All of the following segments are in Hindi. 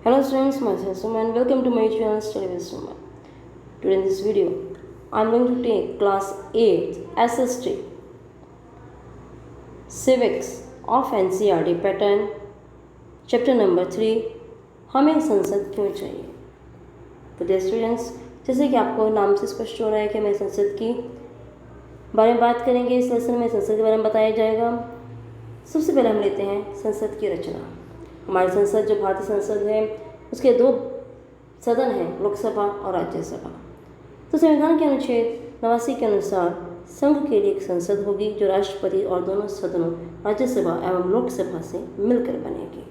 Hello students, myself Suman. Welcome to my channel Study with Suman. Today in this video, I am going to take class 8 SST Civics of NCERT pattern chapter number 3 हमें संसद क्यों चाहिए। तो डियर स्टूडेंट्स, जैसे कि आपको नाम से स्पष्ट हो रहा है कि हमें संसद की बारे में बात करेंगे। इस लेसन में संसद के बारे में बताया जाएगा। सबसे पहले हम लेते हैं संसद की रचना। हमारी संसद जो भारतीय संसद है उसके दो सदन हैं, लोकसभा और राज्यसभा। तो संविधान के अनुच्छेद 89 के अनुसार संघ के लिए एक संसद होगी जो राष्ट्रपति और दोनों सदनों राज्यसभा एवं लोकसभा से मिलकर बनेगी।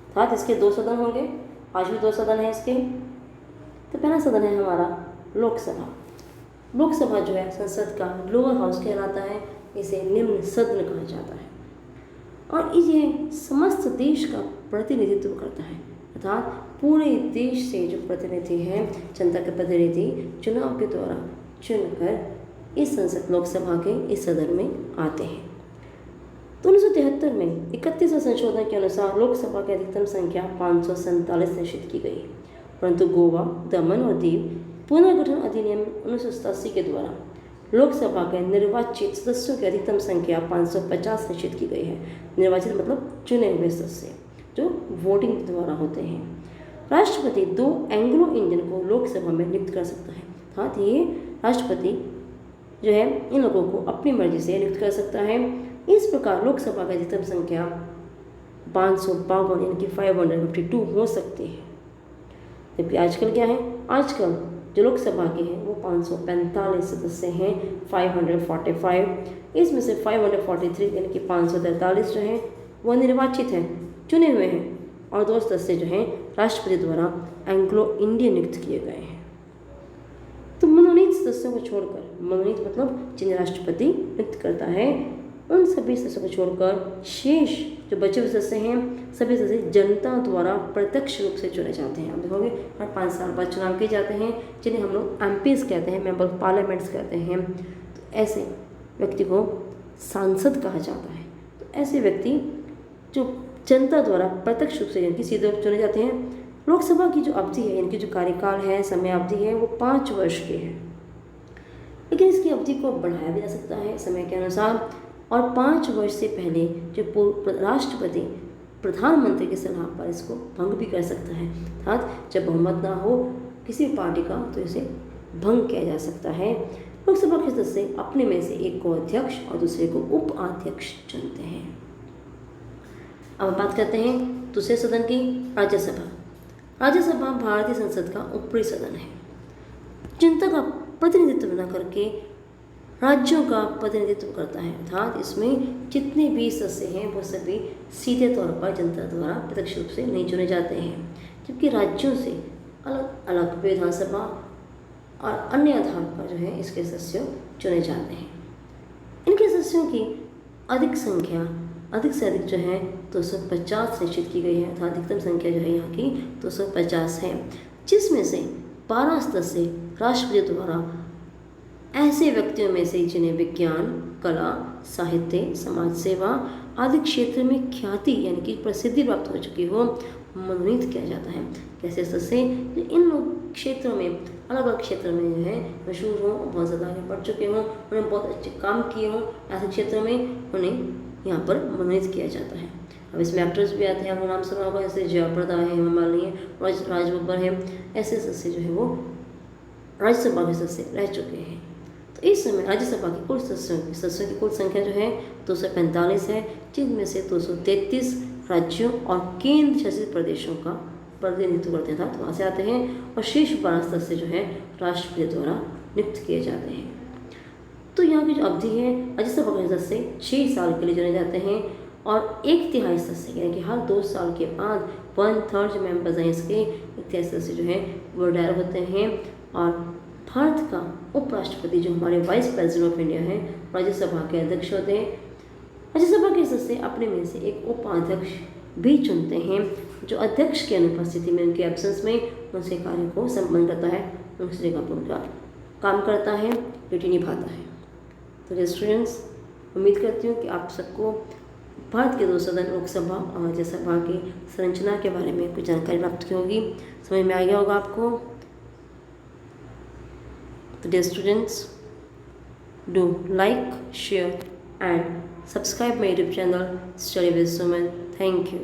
अर्थात इसके दो सदन होंगे। आज भी दो सदन हैं इसके। तो पहला सदन है हमारा लोकसभा। लोकसभा जो है संसद का लोअर हाउस कहलाता है, इसे निम्न सदन कहा जाता है और ये समस्त देश का प्रतिनिधित्व करता है। अर्थात पूरे देश से जो प्रतिनिधि हैं, जनता के प्रतिनिधि चुनाव के द्वारा चुनकर इस संसद लोकसभा के इस सदन में आते हैं। तो 1973 में 31वें संशोधन के अनुसार लोकसभा की अधिकतम संख्या 547 निश्चित की गई, परंतु गोवा, दमन और दीव पुनर्गठन अधिनियम 1987 के द्वारा लोकसभा के निर्वाचित सदस्यों की अधिकतम संख्या 550 निश्चित की गई है। निर्वाचित मतलब चुने हुए सदस्य जो वोटिंग द्वारा होते हैं। राष्ट्रपति 2 एंग्लो इंडियन को लोकसभा में नियुक्त कर सकता है। अर्थात ये राष्ट्रपति जो है इन लोगों को अपनी मर्जी से नियुक्त कर सकता है। इस प्रकार लोकसभा की अधिकतम संख्या 552 यानी कि 552 हो सकती है। जबकि आजकल क्या है, आजकल जो लोकसभा के हैं वो 545 सदस्य हैं, 545। इसमें से 543 यानी कि 543 जो हैं वो निर्वाचित हैं, चुने हुए हैं, और 2 सदस्य जो हैं राष्ट्रपति द्वारा एंग्लो इंडियन नियुक्त किए गए हैं। तो मनोनीत सदस्यों को छोड़कर, मनोनीत मतलब जिन्हें राष्ट्रपति नियुक्त करता है, उन सभी सदस्यों को छोड़कर शेष जो बचे हुए सदस्य हैं सभी सदस्य जनता द्वारा प्रत्यक्ष रूप से चुने जाते हैं। आप देखोगे हर 5 साल बाद चुनाव किए जाते हैं, जिन्हें हम लोग MPs कहते हैं, मेंबर ऑफ पार्लियामेंट्स कहते हैं। तो ऐसे व्यक्ति को सांसद कहा जाता है। तो ऐसे व्यक्ति जो जनता द्वारा प्रत्यक्ष रूप से यानी कि सीधे चुने जाते हैं। लोकसभा की जो अवधि है यानी कि जो कार्यकाल है, समय अवधि है, वो 5 वर्ष की है, लेकिन इसकी अवधि को बढ़ाया भी जा सकता है समय के अनुसार। और 5 वर्ष से पहले जो राष्ट्रपति प्रधानमंत्री की सलाह पर इसको भंग भी कर सकता है। अर्थात जब बहुमत ना हो किसी पार्टी का तो इसे भंग किया जा सकता है। लोकसभा के सदस्य अपने में से एक को अध्यक्ष और दूसरे को उपाध्यक्ष चुनते हैं। अब बात करते हैं दूसरे सदन की, राज्यसभा। राज्यसभा भारतीय संसद का ऊपरी सदन है। जनता का प्रतिनिधित्व न करके राज्यों का प्रतिनिधित्व करता है। अर्थात इसमें जितने भी सदस्य हैं वो सभी सीधे तौर पर जनता द्वारा प्रत्यक्ष रूप से नहीं चुने जाते हैं, जबकि राज्यों से अलग अलग विधानसभा और अन्य आधार पर जो है इसके सदस्य चुने जाते हैं। इनके सदस्यों की अधिक संख्या अधिक से अधिक जो है 250 निश्चित की गई है। अर्थात अधिकतम संख्या जो है यहाँ की 250 है, जिसमें से 12 सदस्य राष्ट्रपति द्वारा ऐसे व्यक्तियों में से जिन्हें विज्ञान, कला, साहित्य, समाज सेवा आदि क्षेत्र में ख्याति यानी कि प्रसिद्धि प्राप्त हो चुकी हो मनोनीत किया जाता है। कैसे सदस्य जो इन लोग क्षेत्रों में अलग अलग क्षेत्र में जो है मशहूर हों, बहुत ज़्यादा आगे बढ़ चुके हों, उन्हें बहुत अच्छे काम किए हों, ऐसे क्षेत्रों में उन्हें यहाँ पर मनोनीत किया जाता है। अब इसमें एक्टर्स भी आते हैं, आपको नाम सुना होगा, जैसे जयाप्रदा है, हेमा मालिनी है, राज बब्बर है। ऐसे सदस्य जो है वो राज्यसभा के सदस्य रह चुके हैं। तो इस समय राज्यसभा की कुल सदस्यों की कुल संख्या जो है 245 है, जिनमें से 233 राज्यों और केंद्र शासित प्रदेशों का प्रतिनिधित्व करते हैं, तो वहाँ से आते हैं, और शेष 12 सदस्य जो है राष्ट्रपति द्वारा नियुक्त किए जाते हैं। तो यहाँ की जो अवधि है, राज्यसभा के सदस्य 6 साल के लिए चुने जाते हैं, और 1/3 सदस्य यानी कि हर 2 साल के बाद 1/3 जो मेंबर्स हैं इसके 1/3 सदस्य जो है वो रिटायर होते हैं। और भारत का उपराष्ट्रपति जो हमारे वाइस प्रेसिडेंट ऑफ इंडिया है राज्यसभा के अध्यक्ष होते हैं। राज्यसभा के सदस्य अपने में से एक उपाध्यक्ष भी चुनते हैं, जो अध्यक्ष की अनुपस्थिति में, उनके एब्सेंस में उनसे कार्य को संपन्न करता है, उनसे जगह पर उनका काम करता है, ड्यूटी निभाता है। तो स्टूडेंट्स, उम्मीद करती हूँ कि आप सबको भारत के 2 सदन लोकसभा और राज्यसभा की संरचना के बारे में कुछ जानकारी प्राप्त की होगी। समझ में आ गया होगा आपको। तो dear students, do like, share and subscribe my YouTube channel Study with Suman. Thank you.